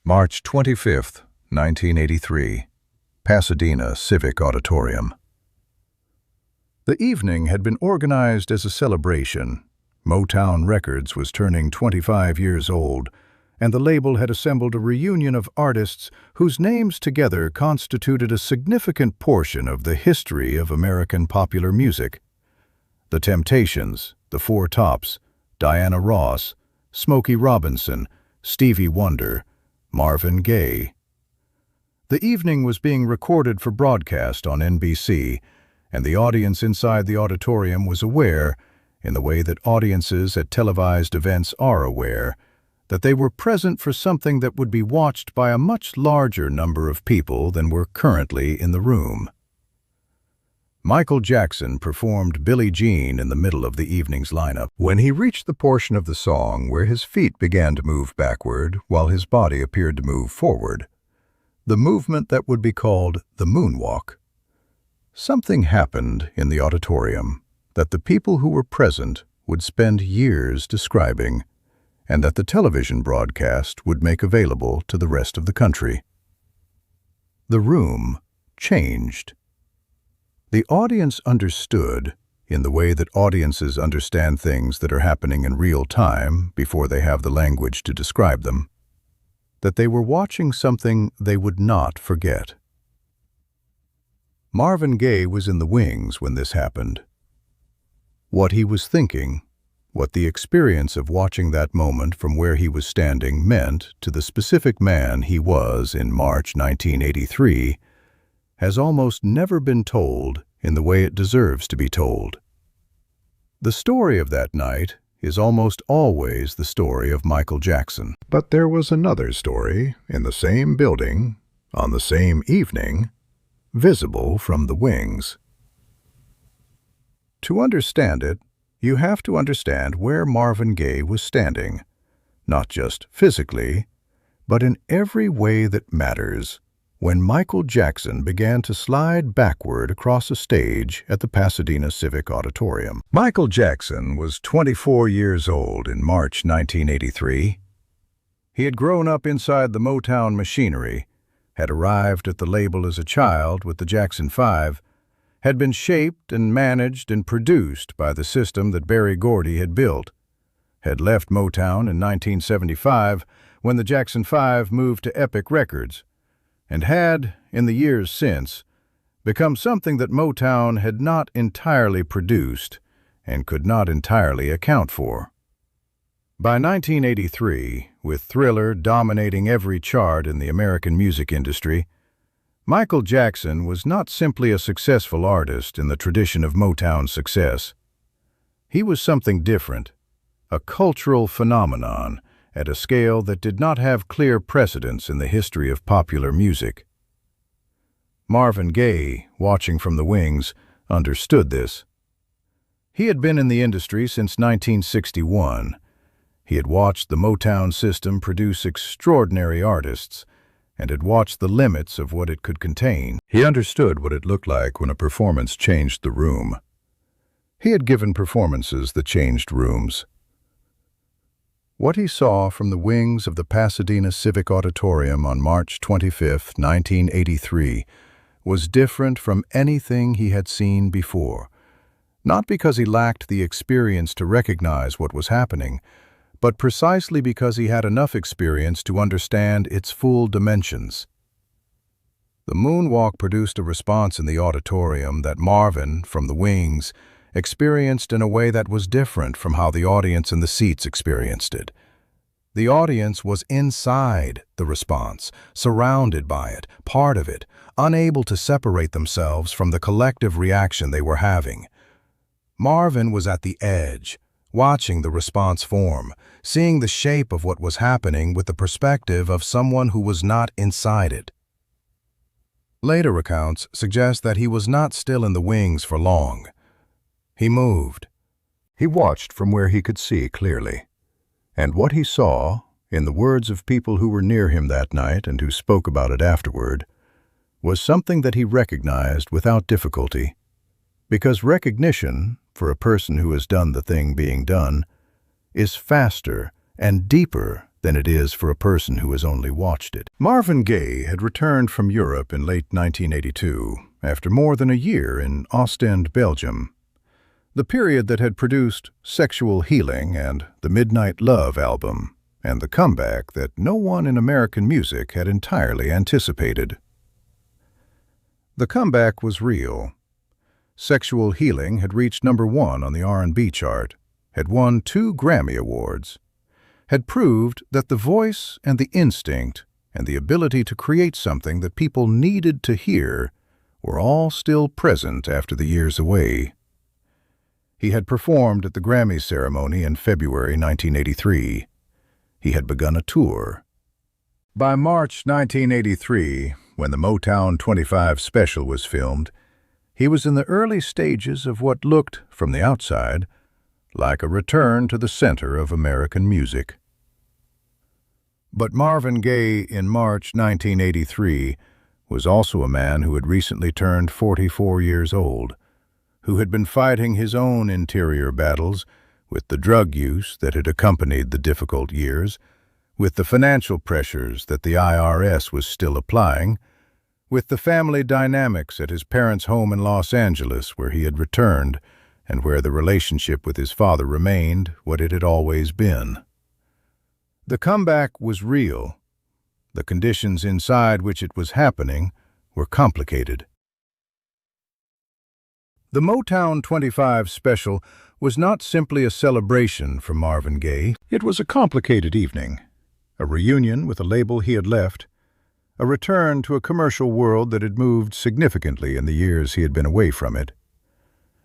March 25, 1983, Pasadena Civic Auditorium. The evening had been organized as a celebration. Motown Records was turning 25 years old, and the label had assembled a reunion of artists whose names together constituted a significant portion of the history of American popular music. The Temptations, the Four Tops, Diana Ross, Smokey Robinson, Stevie Wonder, Marvin Gaye. The evening was being recorded for broadcast on NBC, and the audience inside the auditorium was aware, in the way that audiences at televised events are aware, that they were present for something that would be watched by a much larger number of people than were currently in the room. Michael Jackson performed Billie Jean in the middle of the evening's lineup. When he reached the portion of the song where his feet began to move backward while his body appeared to move forward, the movement that would be called the Moonwalk, something happened in the auditorium that the people who were present would spend years describing, and that the television broadcast would make available to the rest of the country. The room changed. The audience understood, in the way that audiences understand things that are happening in real time before they have the language to describe them, that they were watching something they would not forget. Marvin Gaye was in the wings when this happened. What he was thinking, what the experience of watching that moment from where he was standing meant to the specific man he was in March 1983, has almost never been told in the way it deserves to be told. The story of that night is almost always the story of Michael Jackson. But there was another story in the same building, on the same evening, visible from the wings. To understand it, you have to understand where Marvin Gaye was standing, not just physically, but in every way that matters, when Michael Jackson began to slide backward across a stage at the Pasadena Civic Auditorium. Michael Jackson was 24 years old in March 1983. He had grown up inside the Motown machinery, had arrived at the label as a child with the Jackson 5, had been shaped and managed and produced by the system that Berry Gordy had built, had left Motown in 1975 when the Jackson 5 moved to Epic Records, and had, in the years since, become something that Motown had not entirely produced and could not entirely account for. By 1983, with Thriller dominating every chart in the American music industry, Michael Jackson was not simply a successful artist in the tradition of Motown success. He was something different, a cultural phenomenon at a scale that did not have clear precedents in the history of popular music. Marvin Gaye, watching from the wings, understood this. He had been in the industry since 1961. He had watched the Motown system produce extraordinary artists, and had watched the limits of what it could contain. He understood what it looked like when a performance changed the room. He had given performances that changed rooms. What he saw from the wings of the Pasadena Civic Auditorium on March 25, 1983, was different from anything he had seen before, not because he lacked the experience to recognize what was happening, but precisely because he had enough experience to understand its full dimensions. The Moonwalk produced a response in the auditorium that Marvin, from the wings, experienced in a way that was different from how the audience in the seats experienced it. The audience was inside the response, surrounded by it, part of it, unable to separate themselves from the collective reaction they were having. Marvin was at the edge, watching the response form, seeing the shape of what was happening with the perspective of someone who was not inside it. Later accounts suggest that he was not still in the wings for long. He moved. He watched from where he could see clearly. And what he saw, in the words of people who were near him that night and who spoke about it afterward, was something that he recognized without difficulty. Because recognition, for a person who has done the thing being done, is faster and deeper than it is for a person who has only watched it. Marvin Gaye had returned from Europe in late 1982, after more than a year in Ostend, Belgium. The period that had produced Sexual Healing and the Midnight Love album, and the comeback that no one in American music had entirely anticipated. The comeback was real. Sexual Healing had reached #1 on the R&B chart, had won 2 Grammy Awards, had proved that the voice and the instinct and the ability to create something that people needed to hear were all still present after the years away. He had performed at the Grammy ceremony in February 1983. He had begun a tour. By March 1983, when the Motown 25 special was filmed, he was in the early stages of what looked, from the outside, like a return to the center of American music. But Marvin Gaye in March 1983 was also a man who had recently turned 44 years old, who had been fighting his own interior battles with the drug use that had accompanied the difficult years, with the financial pressures that the IRS was still applying, with the family dynamics at his parents' home in Los Angeles where he had returned and where the relationship with his father remained what it had always been. The comeback was real. The conditions inside which it was happening were complicated. The Motown 25 special was not simply a celebration for Marvin Gaye. It was a complicated evening, a reunion with a label he had left, a return to a commercial world that had moved significantly in the years he had been away from it,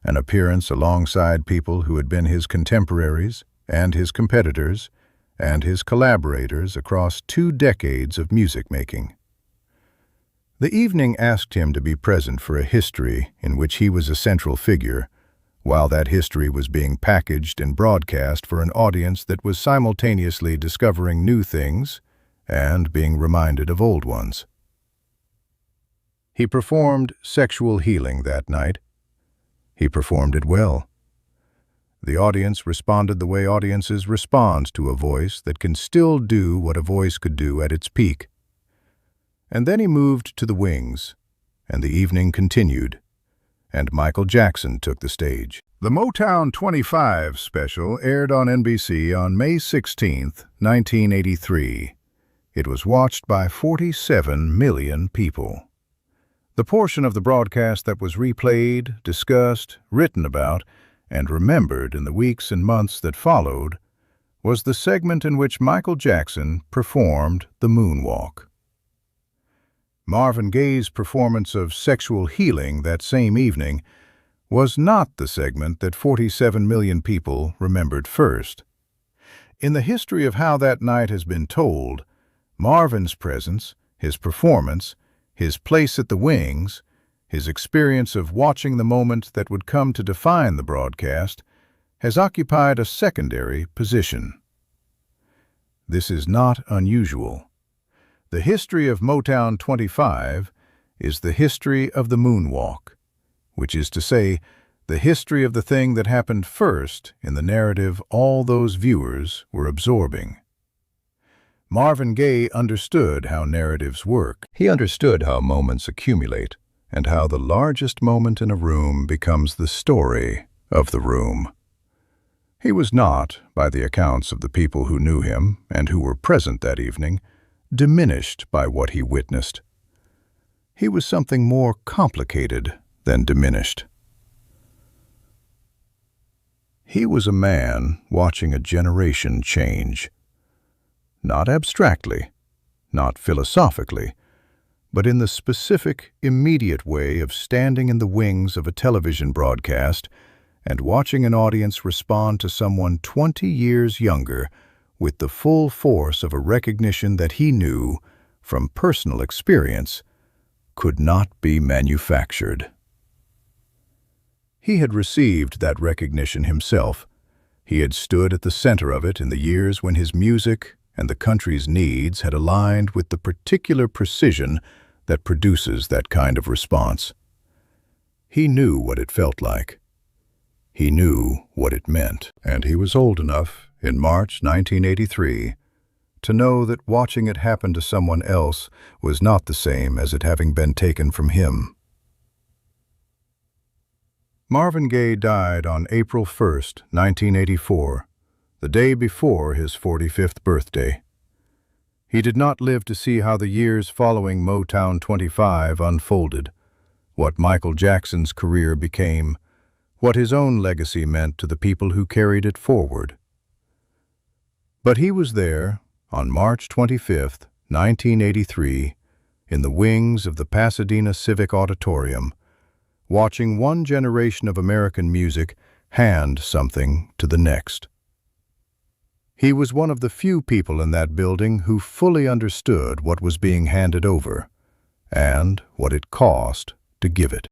an appearance alongside people who had been his contemporaries and his competitors and his collaborators across 2 decades of music-making. The evening asked him to be present for a history in which he was a central figure, while that history was being packaged and broadcast for an audience that was simultaneously discovering new things and being reminded of old ones. He performed Sexual Healing that night. He performed it well. The audience responded the way audiences respond to a voice that can still do what a voice could do at its peak. And then he moved to the wings, and the evening continued, and Michael Jackson took the stage. The Motown 25 special aired on NBC on May 16, 1983. It was watched by 47 million people. The portion of the broadcast that was replayed, discussed, written about, and remembered in the weeks and months that followed was the segment in which Michael Jackson performed the Moonwalk. Marvin Gaye's performance of Sexual Healing that same evening was not the segment that 47 million people remembered first. In the history of how that night has been told, Marvin's presence, his performance, his place at the wings, his experience of watching the moment that would come to define the broadcast, has occupied a secondary position. This is not unusual. The history of Motown 25 is the history of the Moonwalk, which is to say, the history of the thing that happened first in the narrative all those viewers were absorbing. Marvin Gaye understood how narratives work. He understood how moments accumulate, and how the largest moment in a room becomes the story of the room. He was not, by the accounts of the people who knew him and who were present that evening, diminished by what he witnessed. He was something more complicated than diminished. He was a man watching a generation change. Not abstractly, not philosophically, but in the specific, immediate way of standing in the wings of a television broadcast and watching an audience respond to someone 20 years younger with the full force of a recognition that he knew, from personal experience, could not be manufactured. He had received that recognition himself. He had stood at the center of it in the years when his music and the country's needs had aligned with the particular precision that produces that kind of response. He knew what it felt like. He knew what it meant, and he was old enough, in March 1983, to know that watching it happen to someone else was not the same as it having been taken from him. Marvin Gaye died on April 1st, 1984, the day before his 45th birthday. He did not live to see how the years following Motown 25 unfolded, what Michael Jackson's career became, what his own legacy meant to the people who carried it forward. But he was there, on March 25, 1983, in the wings of the Pasadena Civic Auditorium, watching one generation of American music hand something to the next. He was one of the few people in that building who fully understood what was being handed over, and what it cost to give it.